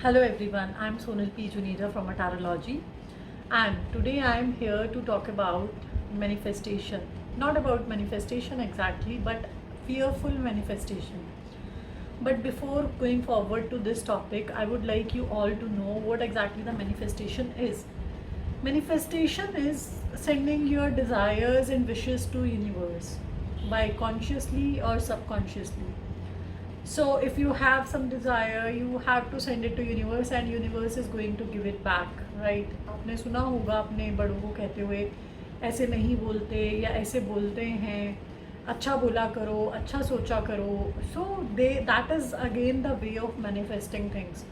Hello everyone, I am Sonal P. Juneja from Atarology, and today I am here to talk about manifestation. Not about manifestation exactly, but fearful manifestation. But before going forward to this topic, I would like you all to know what exactly the manifestation is. Manifestation is sending your desires and wishes to universe by consciously or subconsciously. So if you have some desire, you have to send it to universe and universe is going to give it back, right? आपने सुना होगा अपने बड़ों को कहते हुए ऐसे नहीं बोलते या ऐसे बोलते हैं, अच्छा बोला करो, अच्छा सोचा करो. So that is again the way of manifesting things.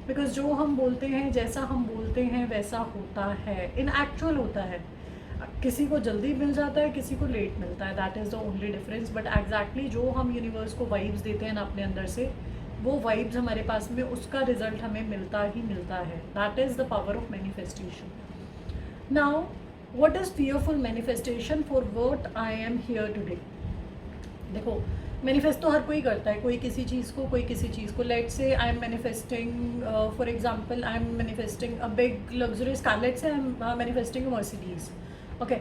Because जो हम बोलते हैं, जैसा हम बोलते हैं वैसा होता है, in actual होता है. किसी को जल्दी मिल जाता है, किसी को लेट मिलता है. That is the only difference. But exactly जो हम यूनिवर्स को वाइब्स देते हैं ना अपने अंदर से, वो वाइब्स हमारे पास में उसका रिजल्ट हमें मिलता ही मिलता है. That is the power of manifestation. Now what is fearful manifestation for what I am here today. देखो, मैनिफेस्ट तो हर कोई करता है, कोई किसी चीज़ को, कोई किसी चीज़ को. Let's say I am manifesting, for example I am manifesting a big luxurious car. Let's say I am manifesting a Mercedes. Okay,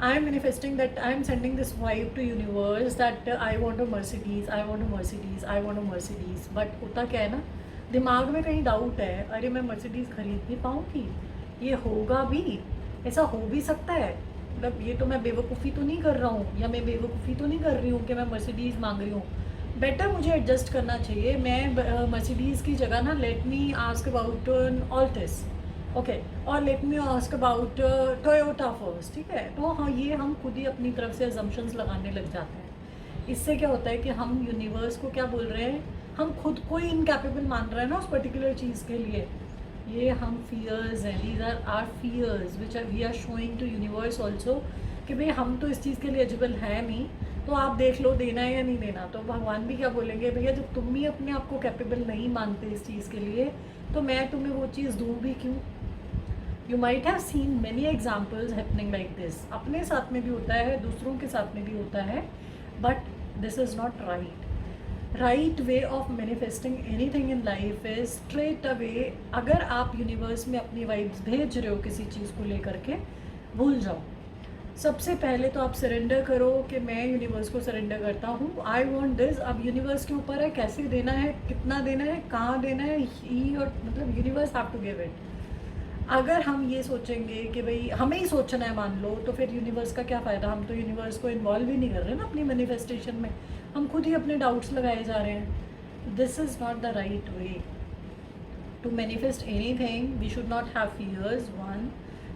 I am manifesting that I am sending this vibe to universe that I want a Mercedes, I want a Mercedes, I want a Mercedes. But होता क्या है ना, दिमाग में कहीं doubt है, अरे मैं मर्सिडीज़ खरीद नहीं पाऊँगी, ये होगा भी, ऐसा हो भी सकता है, मतलब ये तो मैं बेवकूफ़ी तो नहीं कर रहा हूँ, या मैं बेवकूफ़ी तो नहीं कर रही हूँ कि मैं मर्सिडीज़ मांग रही हूँ. बेटर मुझे एडजस्ट करना चाहिए. मैं मर्सिडीज़ की जगह ना let me ask about Altis. Okay, और let me ask about Toyota first. ठीक है, तो हाँ, ये हम खुद ही अपनी तरफ से अजम्पशंस लगाने लग जाते हैं. इससे क्या होता है कि हम यूनिवर्स को क्या बोल रहे हैं, हम खुद को ही इनकैपेबल मान रहे हैं ना उस पर्टिकुलर चीज़ के लिए. ये हम फियर्स हैं, these are are fears which we are showing to universe also कि भाई हम तो इस चीज़ के लिए एलिजिबल है नहीं, तो आप देख लो देना है या नहीं देना. तो भगवान भी क्या बोलेंगे, भैया जब तुम ही अपने आप को कैपेबल नहीं मानते इस चीज़ के लिए, तो मैं तुम्हें वो चीज़ दूँ भी क्यों. You might have seen many examples happening like this. अपने साथ में भी होता है, दूसरों के साथ में भी होता है. But this is not right. Right way of manifesting any thing in life is straight away. अगर आप यूनिवर्स में अपनी वाइब्स भेज रहे हो किसी चीज़ को लेकर के, भूल जाओ. सबसे पहले तो आप सरेंडर करो कि मैं यूनिवर्स को सरेंडर करता हूँ. I want this. अब यूनिवर्स के ऊपर है कैसे देना है, कितना देना है, कहाँ देना है, ही और मतलब universe have to give it. अगर हम ये सोचेंगे कि भाई हमें ही सोचना है मान लो, तो फिर यूनिवर्स का क्या फ़ायदा. हम तो यूनिवर्स को इन्वॉल्व ही नहीं कर रहे ना अपनी मैनिफेस्टेशन में, हम खुद ही अपने डाउट्स लगाए जा रहे हैं. This is not the right way to manifest anything. We should not have fears, one.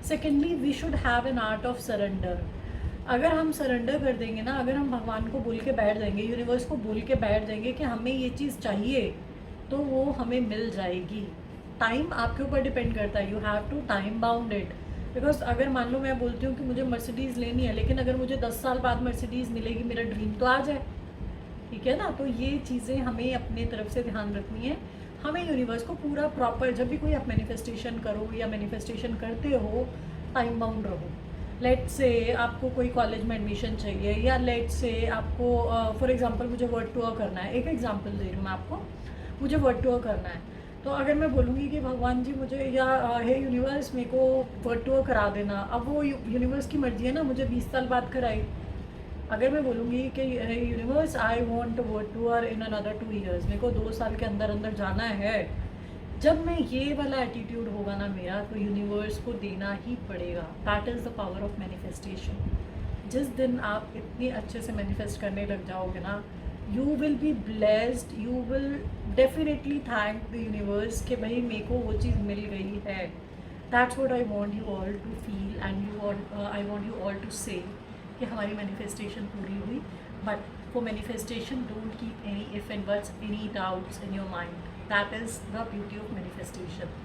Secondly, we should have an art of surrender. अगर हम सरेंडर कर देंगे ना, अगर हम भगवान को बोल के बैठ जाएंगे, यूनिवर्स को बोल के बैठ जाएंगे कि हमें ये चीज़ चाहिए, तो वो हमें मिल जाएगी. टाइम आपके ऊपर डिपेंड करता है. You have to time bound it. Because अगर मान लो मैं बोलती हूँ कि मुझे मर्सिडीज़ लेनी है, लेकिन अगर मुझे 10 साल बाद मर्सिडीज़ मिलेगी, मेरा ड्रीम तो आ जाए. ठीक है ना. तो ये चीज़ें हमें अपने तरफ से ध्यान रखनी है. हमें यूनिवर्स को पूरा प्रॉपर, जब भी कोई आप मैनिफेस्टेशन करो या मैनिफेस्टेशन करते हो, टाइम बाउंड रहो. लेट से आपको कोई कॉलेज में एडमिशन चाहिए, या लेट से आपको फॉर एग्जांपल मुझे वर्ल्ड टूर करना है. एक एग्जांपल दे रही हूँ मैं आपको. मुझे वर्ल्ड टूर करना है, तो अगर मैं बोलूँगी कि भगवान जी मुझे, या हे यूनिवर्स मेरे को वर्ल्ड टूर करा देना, अब वो यूनिवर्स की मर्जी है ना, मुझे 20 साल बाद कराई. अगर मैं बोलूँगी कि universe I want world tour in another 2 years, मेरे को 2 साल के अंदर अंदर जाना है, जब मैं ये वाला एटीट्यूड होगा ना मेरा, तो यूनिवर्स को देना ही पड़ेगा. That is the power of manifestation. जिस दिन आप इतनी अच्छे से मैनिफेस्ट करने लग जाओगे ना, you will be blessed. You will definitely thank the universe कि भाई मेरे को वो चीज़ मिल गई है. That's what I want you all to feel and I want you all to say कि हमारी मैनिफेस्टेशन पूरी हुई. But for manifestation don't keep any if and buts, any doubts in your mind. That is the beauty of manifestation.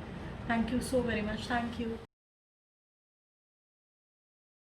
Thank you so very much. Thank you.